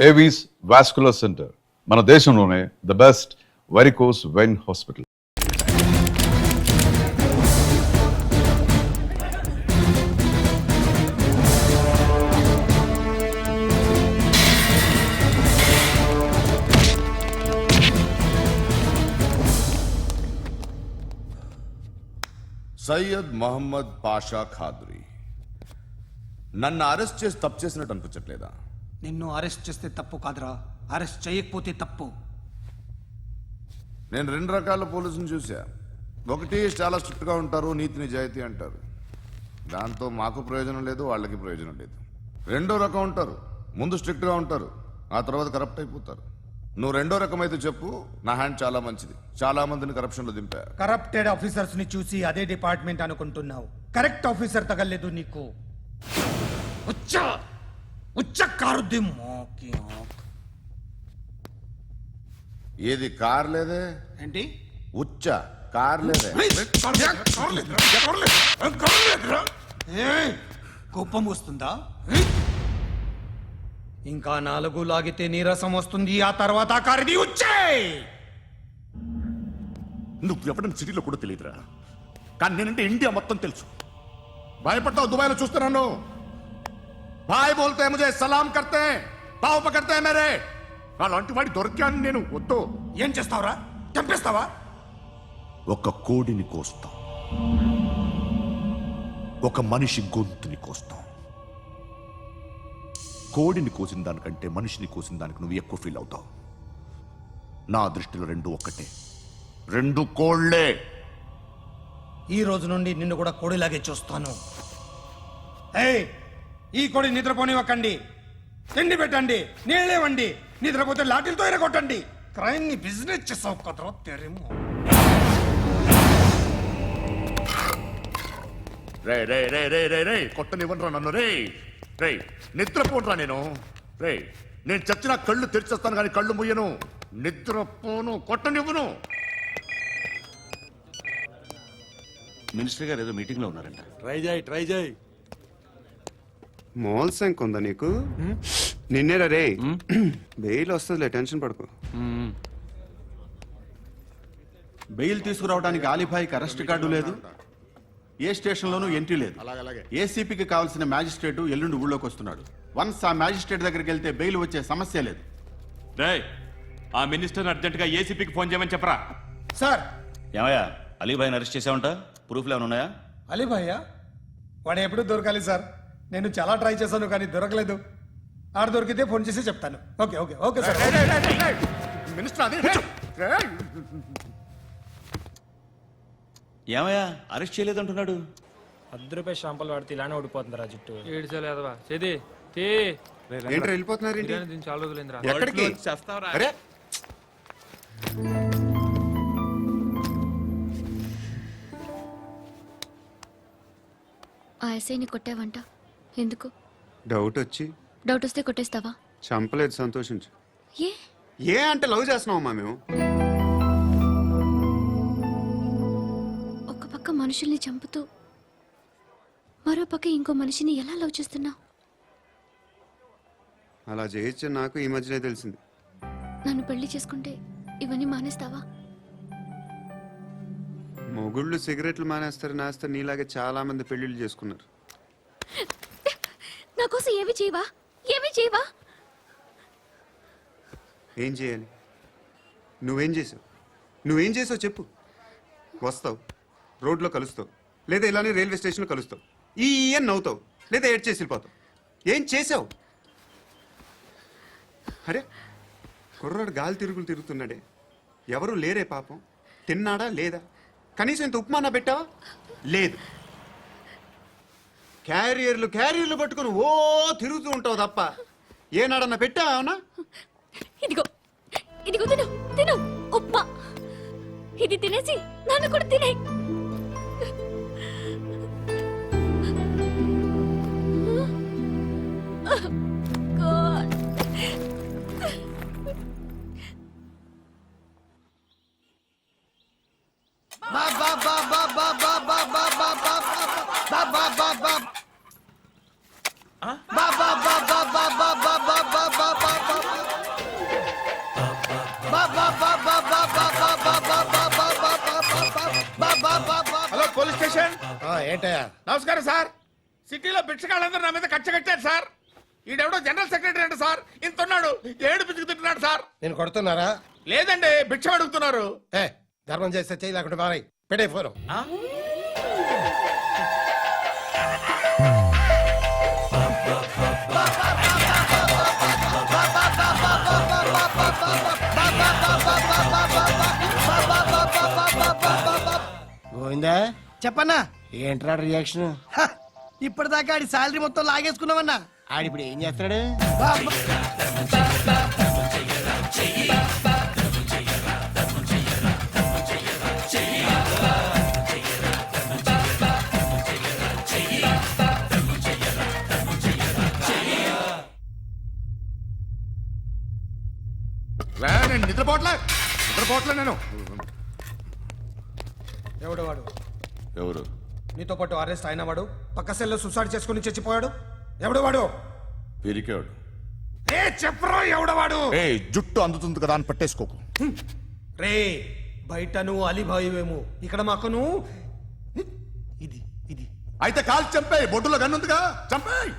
Avis vascular centre, మన దేశంలోనే the best varicose vein hospital. Syed Mohammed Pasha Khadri, నన్ను అరెస్ట్ చేసి తప్పు చేసినట్టు అనిపించట్లేదా? నిన్ను అరెస్ట్ చేస్తే తప్పు కాదురా, అరెస్ట్ చేయకపోతే తప్పు. నేను రెండు రకాల పోలీసుని చూసా. ఒకటి చాలా స్ట్రిక్ట్గా ఉంటారు, నీతి నిజాయితీ అంటారు, దాంతో మాకు ప్రయోజనం లేదు, వాళ్ళకి ప్రయోజనం లేదు. రెండో రకం ఉంటారు, ముందు స్ట్రిక్ట్గా ఉంటారు, ఆ తర్వాత కరప్ట్ అయిపోతారు. నువ్వు రెండో రకం అయితే చెప్పు. నా హ్యాండ్ చాలా మంచిది, చాలా మందిని కరప్షన్లో దింపా. కరప్టెడ్ ఆఫీసర్స్ ని చూసి అదే డిపార్ట్మెంట్ అనుకుంటున్నావు. కరెక్ట్ ఆఫీసర్ తగలేదు నీకు. ఏది కార్ లేదే? ఏంటి ఉచ్చ కార్ లేదే? కోపం వస్తుందా? ఇంకా 4 లాగితే నీరసం వస్తుంది, ఆ తర్వాత కారిది వచ్చే. నువ్వు ఎవడని సిటీలో కూడా తెలియదురా, కానీ నేనంటే ఇండియా మొత్తం తెలుసు. భయపడతావు? దుబాయ్లో చూస్తున్నాను. భాయ్ బోల్తే ముజే సలాం కర్తే పావు పకర్తే మేరే. అలాంటి వాడి దొరికాను నేను. వద్దు. ఏం చేస్తావురా? చంపేస్తావా? ఒక కోడిని కోస్తాం, ఒక మనిషి గొంతుని కోస్తాం. కోడిని కోసిన దానికంటే మనిషిని కోసిన దానికి నువ్వు ఎక్కువ ఫీల్ అవుతావు. నా దృష్టిలో రెండు ఒక్కటే, రెండు కోళ్లే. ఈ రోజు నుండి నిన్ను కూడా కోడిలాగే చూస్తాను. ఏయ్, ఈ కోడి నిద్రపోనివ్వకండి. తిండి పెట్టండి, నీళ్ళేవండి. నిద్రపోతే లాఠీలతో ఎరగొట్టండి. క్రైమ్ ని బిజినెస్ చేసావు కదరా తెరేమో. రే రే రే రే రే రే కొట్టనివ్వనరా నన్ను. రే రే నిద్రపోనరా నేను. రే నేను చచ్చిన కళ్ళు తెరిచేస్తాను కానీ కళ్ళు ముయ్యను. నిద్రపోను, కొట్టనివ్వను. మినిస్టర్ గారు ఏదో మీటింగ్ లో ఉన్నారంట. ట్రై చేయి. మోల్ సంక్ ఉందా నీకు? నిన్నేరా రే. బెయిల్ వస్తుందిలే, టెన్షన్ పడుకో. బెయిల్ తీసుకురావడానికి ఆలిభాయికి అరెస్ట్ కార్డు లేదు, ఏ స్టేషన్లోనూ ఎంట్రీ లేదు. ఏసీపీకి కావాల్సిన మ్యాజిస్ట్రేటు ఎల్లుండి ఊళ్ళోకి వస్తున్నాడు. వన్స్ ఆ మ్యాజిస్ట్రేట్ దగ్గరికి వెళ్తే బెయిల్ వచ్చే సమస్య లేదు. ఆ మినిస్టర్ అర్జెంట్ గా ఏసీపీకి ఫోన్ చేయమని చెప్పరా. సార్. ఏమయ్యా, అలీభాయిని అరెస్ట్ చేసావంట? ప్రూఫ్లు ఏమైనా ఉన్నాయా? అలీభయ్యా వాడు ఎప్పుడు దొరకాలి సార్. నేను చాలా ట్రై చేశాను కానీ దొరకలేదు. ఆడ దొరికితే ఫోన్ చేసి చెప్తాను. Okay okay okay sir. Minister అదే. ఏమయ్యా, అరెస్ట్ చేయలేదంటున్నాడు? ₹10 షాంపూలు వాడితే ఇలానే ఓడిపోతుంది రా జుట్టు. ఏడ్చలేదవా చేది తీ ఏంటి వెళ్ళిపోతున్నారు ఏంటి? దీన్ని చాలా రోజులైందిరా. ఎక్కడికి? అరే ఆ ఎస్ఐని కొట్టావంట, ఎందుకు? డౌట్ వచ్చి. డౌట్ వస్తే కొట్టేస్తావా? చంపలేదు, సంతోషించు. ఏ ఏ అంటే లవ్ చేస్తున్నావమ్మా మేము. ఒక పక్క మనుషుల్ని చంపుతూ మరో పక్క ఇంకో మనిషిని ఎలా లవ్ చేస్తున్నావు? అలా చేయొచ్చు నాకు ఈ మధ్యనే తెలిసింది. నన్ను పెళ్లి చేసుకుంటే ఇవన్నీ మానేస్తావా? మొగుళ్ళు సిగరెట్లు మానేస్తారు, నాస్తారు. నీలాగే చాలా మంది పెళ్లిళ్ళు చేసుకున్నారు. నా కోసం ఏమి చేయవా? ఏమి చేయవా? ఏం చేయాలి? నువ్వేం చేసావు? నువ్వేం చేసావు చెప్పు. వస్తావు, రోడ్లో కలుస్తావు, లేదా ఇలానే రైల్వే స్టేషన్లో కలుస్తావు. ఈ అని నవ్వుతావు, లేదా ఏడ్ చేసి వెళ్ళిపోతావు. ఏం చేసావు? అరే కుర్రాడు గాలి తిరుగులు తిరుగుతున్నాడే, ఎవరు లేరే పాపం. తిన్నాడా లేదా? కనీసం ఇంత ఉప్మానా పెట్టావా? లేదు. క్యారియర్లు పట్టుకుని ఓ తిరుగుతూ ఉంటావు తప్ప ఏనాడన్నా పెట్టావా? అవునా? ఇదిగో ఇదిగో తిను తిను ఉప్మా. ఇది తినేసి నన్ను కూడా తినే. ఏంటయ్యా? నమస్కారం సార్. సిటీలో భిక్షగాళ్ళందరూ నా మీద కచ్చ కట్టారు సార్. ఈడెవడో జనరల్ సెక్రటరీ అంట సార్. ఇంత ఉన్నాడు, ఏడు పిచ్చుకు తింటున్నాడు సార్. నేను కొడుతున్నారా? లేదండి, భిక్ష అడుగుతున్నారు. ఏ ధర్మం చేస్తే చెయ్యి, లేకుంటే మారాయి. పెట్టే ఫోను. గోవిందా చెప్పన్నా. ఏంట్రా రియాక్షన్? ఇప్పటిదాకా ఆడి శాలరీ మొత్తం లాగేసుకున్నావన్నా. ఆడిప్పుడు ఏం చేస్తున్నాడు? నేను నిద్రపోవట్లే నేను. ఎవడు వాడు? ఎవరు? నీతో పాటు అరెస్ట్ అయిన వాడు, పక్క సెల్లో సూసైడ్ చేసుకుని చచ్చిపోయాడు. ఎవడు వాడు? పిరికాడు. ఏ చెప్పరా ఎవడవాడు? ఏ జుట్టు అందుతుంది కదా అని పట్టేసుకోకు. రే బయట నువ్వు అలీబాయివేమో, ఇక్కడ మాకు నువ్వు ఇది ఇది అయితే కాల్ చంపేయి. బొడ్డులో గన్నుందిగా, చంపేయి.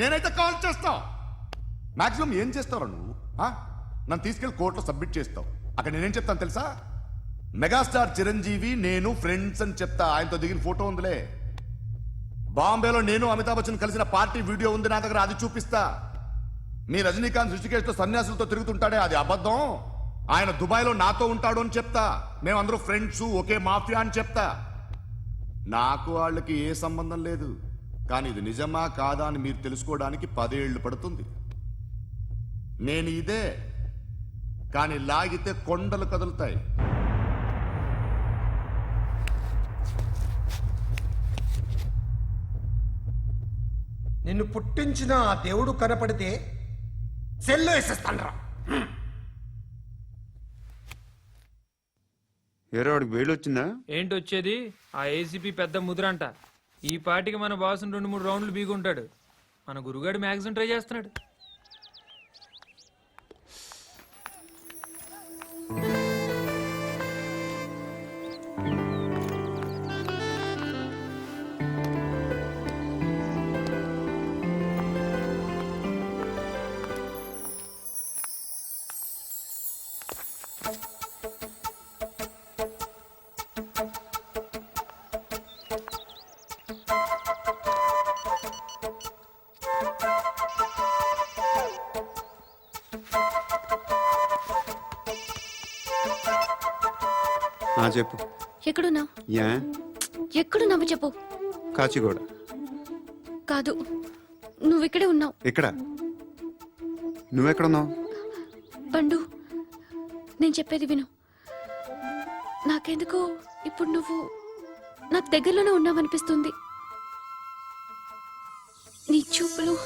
నేనైతే కాల్ చేస్తా. మాక్సిమం ఏం చేస్తావు నువ్వు? నన్ను తీసుకెళ్లి కోర్టులో సబ్మిట్ చేస్తావు. అక్కడ నేనేం చెప్తాను తెలుసా? మెగాస్టార్ చిరంజీవి నేను ఫ్రెండ్స్ అని చెప్తా. ఆయనతో దిగిన ఫోటో ఉందిలే. బాంబేలో నేను అమితాబ్ బచ్చన్ కలిసిన పార్టీ వీడియో ఉంది నా దగ్గర, అది చూపిస్తా. మీ రజనీకాంత్ ఋషికేష్తో సన్యాసులతో తిరుగుతుంటాడే, అది అబద్ధం. ఆయన దుబాయ్లో నాతో ఉంటాడు అని చెప్తా. మేమందరూ ఫ్రెండ్స్, ఒకే మాఫియా అని చెప్తా. నాకు వాళ్ళకి ఏ సంబంధం లేదు. కానీ ఇది నిజమా కాదా అని మీరు తెలుసుకోవడానికి 10 ఏళ్లు పడుతుంది. నేను ఇదే, కానీ లాగితే కొండలు కదులుతాయి. నిన్ను పుట్టించిన ఆ దేవుడు కనపడితే సెల్లో వేసేస్తాన్రా. ఏరో వాడికి వేలు వచ్చిందా? ఏంటి వచ్చేది? ఆ ఏసీపీ పెద్ద ముద్రంట. ఈ పాటికి మన బాసును 2-3 రౌండ్లు బీగుంటాడు. మన గురుగాడు మ్యాగజైన్ ట్రై చేస్తున్నాడు. చెప్పు. ఎక్కడున్నావు? యా ఎక్కడున్నావు చెప్పు. కాచిగూడ. కాదు, నువ్వు ఇక్కడే ఉన్నావు. ఇక్కడ నువ్వెక్కడున్నావు? పండు, నేను చెప్పేది విను. నాకెందుకో ఇప్పుడు నువ్వు నాకు దగ్గరలోనే ఉన్నావనిపిస్తుంది. నీ చూపులు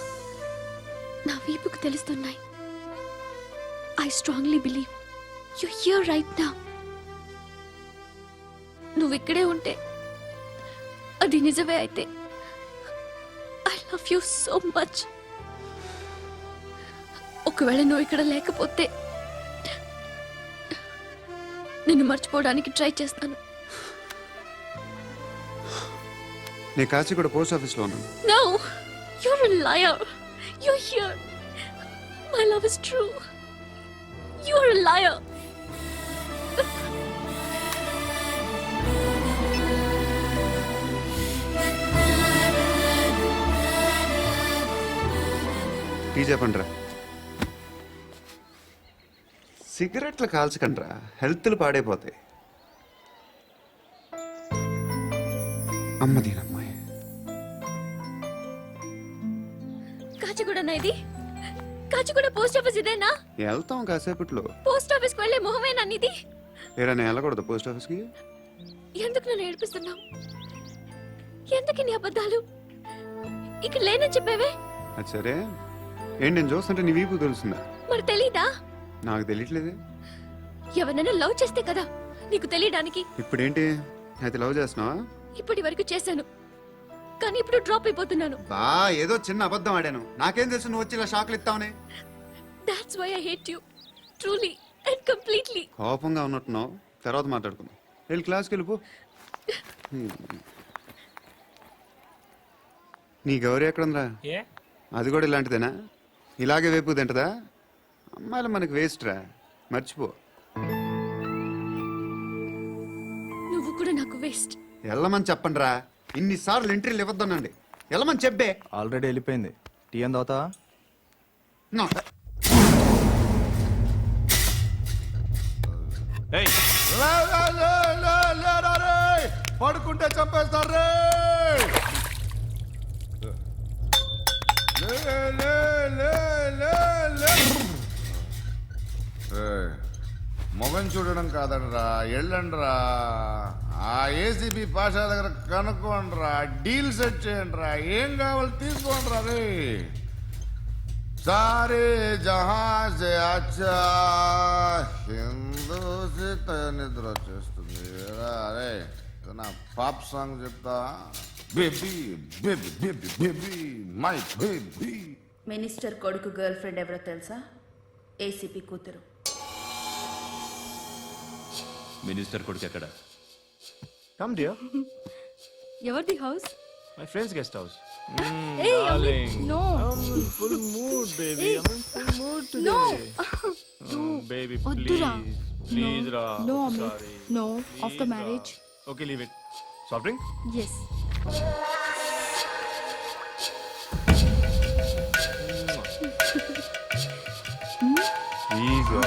నా వీపుకు తెలుస్తున్నాయి. I strongly believe you here right now. నువ్వు ఇక్కడే ఉంటే అది నిజమే అయితే I love you so much. ఒకవేళ నువ్వు ఇక్కడ లేకపోతే నిన్ను మర్చిపోవడానికి ట్రై చేస్తాను. నేను కాచిగూడ పోస్ట్ ఆఫీస్లో ఉన్నాను. No, you're a liar. You're here. My love is true. You're a liar. Tea చెప్పండిరా. సిగరెట్లు కాల్చకండ్రా, హెల్త్లు పాడైపోతాయి. అమ్మదీనమ్మాయి. కాచిగూడనా ఇది? కాచిగూడ పోస్ట్ ఆఫీస్ ఇదేనా? వెళ్తాం కాసేపట్లో. పోస్ట్ ఆఫీస్ కు వెళ్ళే మొహమేనా నీది? ఏరా నేను వెళ్ళకూడదు పోస్ట్ ఆఫీస్కి? ఎందుకు నన్ను ఏడిపిస్తున్నావు? ఎందుకు నీ అబద్ధాలు? ఇక్కడ లేనని చెప్పేవే. అది సరే, ఏంటి నేను చూస్తుంటే నీ వీపు తెలుస్తుందా? మరి తెలీదా? నాకు తెలియట్లేదు. ఎవరైనా లవ్ చేస్తే కదా నీకు తెలియడానికి. ఇప్పుడేంటి అయితే లవ్ చేస్తున్నావా? ఇప్పటి వరకు చేశాను, కానీ ఇప్పుడు డ్రాప్ అయిపోతున్నాను. బా ఏదో చిన్న అబద్ధం ఆడాను. నాకేం తెలుసు నువ్వు వచ్చి ఇలా షాక్లు ఇస్తావని. That's why I hate you. Truly and completely. కోపంగా ఉన్నట్టున్నావు, తర్వాత మాట్లాడుకుందాం. వెళ్ళి క్లాస్కి వెళ్ళిపో. నీ గౌరీ ఎక్కడుందిరా? ఏ అది కూడా ఇలాంటిదేనా? ఇలాగే వేపు తింటదా? అమ్మాయిలు మనకి వేస్ట్ రా, మర్చిపో. నువ్వు కూడా నాకు వేస్ట్. వెళ్ళమని చెప్పండి రా. ఇన్నిసార్లు ఎంట్రీలు ఇవ్వద్దనండి. వెళ్ళమని చెప్పే. ఆల్రెడీ వెళ్ళిపోయింది. టీ అని తాగుతావా? నా. ఏయ్ పడుకుంటే చంపేస్తారు రే. మొగం చూడడం కాదండ్రా, ఎళ్ళండ్రా. ఆ ఏసీబీ పాషా దగ్గర కనుక్కోండ్రా, డీల్ సెట్ చేయండిరా, ఏం కావాలి తీసుకోండిరా రే. సారే జహా సే అచ్చా హిందూ నిద్ర వచ్చేస్తుంది రే. నా పాప్ సాంగ్ చెప్తా. Baby baby baby baby my baby. Minister కొడుకు గర్ల్ ఫ్రెండ్ ఎవరో తెలుసా? ఏసీపీ కూతురు. మినిస్టర్ కొడుకు ఎక్కడ? Come dear. ఎవరిది house? My friends guest house. Hey, Amit, no. Full mood baby. Hey. I'm in full mood No. today. Baby, వద్దురా. please. Please, No. Ra. No, Amit. Sorry. No. Please, After Ra. marriage. Okay, leave it. Soft drink? Yes. Eager.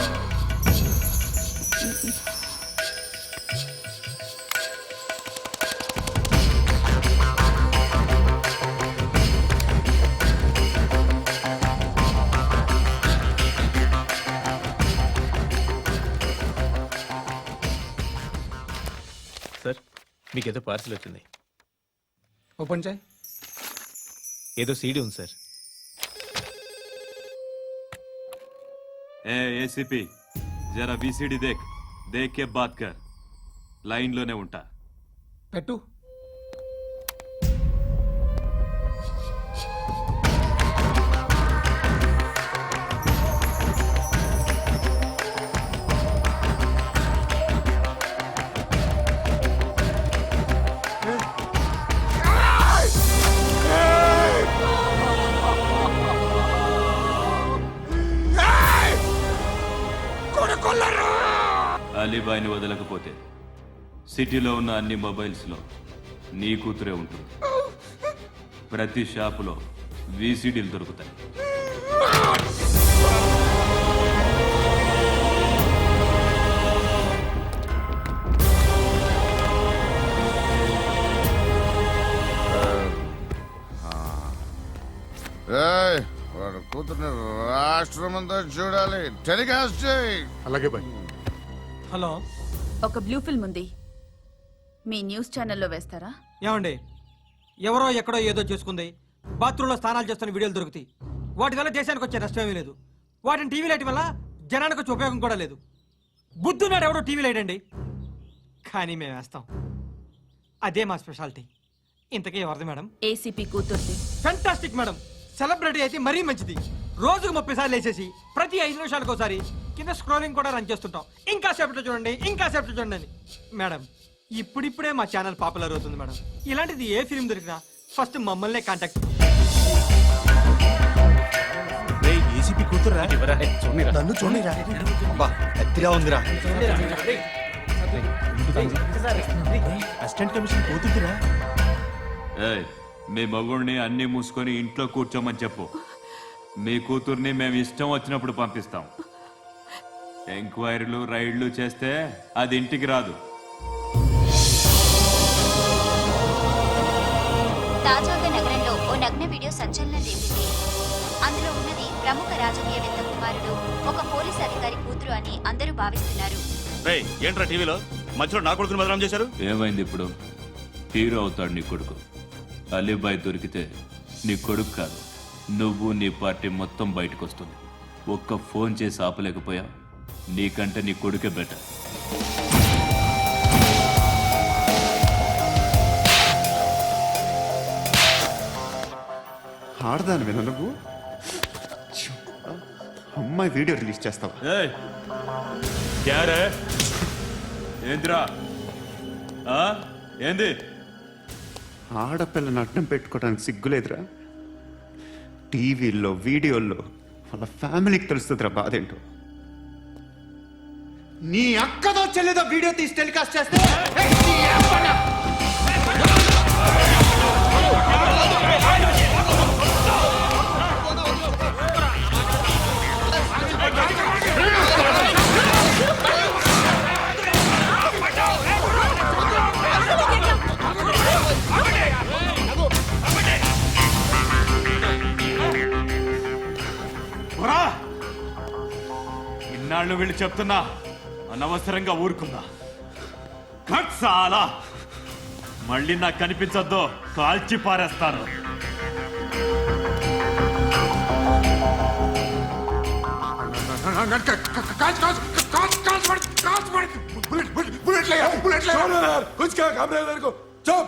Sir, మీకేదో parcel వచ్చింది. Open చేయి. ఏదో CD ఉంది sir. ఏ ACP జరా VCD దేక్ కే బాత్ కర్. లైన్ లోనే ఉంటా. పెట్టు. అలీబాయిని వదలకపోతే సిటీలో ఉన్న అన్ని మొబైల్స్లో నీ కూతురే ఉంటుంది. ప్రతి షాపులో వీసీడీలు దొరుకుతాయి. వాడు కూతుర్ని రాష్ట్రం అంతా చూడాలి. టెలికాస్ట్ చేయి. అలాగే బాయ్. హలో. ఒక బ్లూ ఫిల్మ్ ఉంది, మీ న్యూస్ ఛానల్లో వేస్తారా? ఏమండి, ఎవరో ఎక్కడో ఏదో చేసుకుంది, బాత్రూంలో స్నానాలు చేస్తున్న వీడియోలు దొరుకుతాయి. వాటి వల్ల దేశానికి వచ్చే నష్టమేమీ లేదు. వాటిని టీవీ లైట్ వల్ల జనానికి వచ్చే ఉపయోగం కూడా లేదు. బుద్ధున్నాడు ఎవడో టీవీ లైట్ అండి, కానీ మేము వేస్తాం. అదే మా స్పెషాలిటీ. ఇంతకీ ఎవరిది మేడం? ఏసీపీ కూతుర్ది. Fantastic madam. సెలబ్రిటీ అయితే మరీ మంచిది. రోజుకు 30 సార్లు వేసేసి ప్రతి 5 నిమిషాలకు ఒకసారి కింద స్క్రోలింగ్ కూడా రన్ చేస్తుంటాం. ఇంకా సేపట్లో చూడండి, ఇంకా సేపట్లో చూడండి అని. మేడం, ఇప్పుడిప్పుడే మా ఛానల్ పాపులర్ అవుతుంది మేడం. ఇలాంటిది ఏ ఫిల్మ్ దొరికినా ఫస్ట్ మమ్మల్నే కాంటాక్ట్. ఏసీపీ కూతురా? నన్ను చూడరా. ఎత్తిగా ఉందిరా. అసిస్టెంట్ కమిషన్ కూతురా? ఏయ్, మీ మగుడిని అన్ని మూసుకొని ఇంట్లో కూర్చోమని చెప్పు. మీ కూతుర్ని మేము ఇష్టం వచ్చినప్పుడు పంపిస్తాం. ఎంక్వైరీలు రైడ్లు చేస్తే అది ఇంటికి రాదు. తాజాగా నగరంలో ఓ నగ్న వీడియో సంచలనం రేపింది. అందులో ఉన్నది ప్రముఖ రాజకీయవేత్త కుమారుడు, ఒక పోలీస్ అధికారి కూతురు అని అందరూ భావిస్తున్నారు. ఏంట్రా టీవీలో మధ్యలో నా కొడుకుని బదనాం చేశారు? ఏమైంది ఇప్పుడు? హీరో అవుతాడు నీ కొడుకు. అలీబాయ్ దొరికితే నీ కొడుకు కాదు, నువ్వు నీ పార్టీ మొత్తం బయటకు వస్తుంది. ఒక్క ఫోన్ చేసి ఆపలేకపోయా? నీకంటే నీ కొడుకే బెటర్. ఆడదాను విన నువ్వు. అమ్మాయి వీడియో రిలీజ్ చేస్తావా? ఏంద్రా ఏంది? ఆడపిల్లని అడ్డం పెట్టుకోవడానికి సిగ్గులేదురా? టీవీల్లో వీడియోల్లో వాళ్ళ ఫ్యామిలీకి తెలుస్తుందిరా బాధ ఏంటో. నీ అక్కదో చెల్లిదో వీడియో తీసి టెలికాస్ట్ చేస్తే ఇన్నాళ్ళు వీళ్ళు చెప్తున్నా అనవసరంగా ఊరుకుందా. చాలా మళ్ళీ నాకు కనిపించొద్దు, కాల్చి పారేస్తాను. कुछ क्या घबराए मेरे को चुप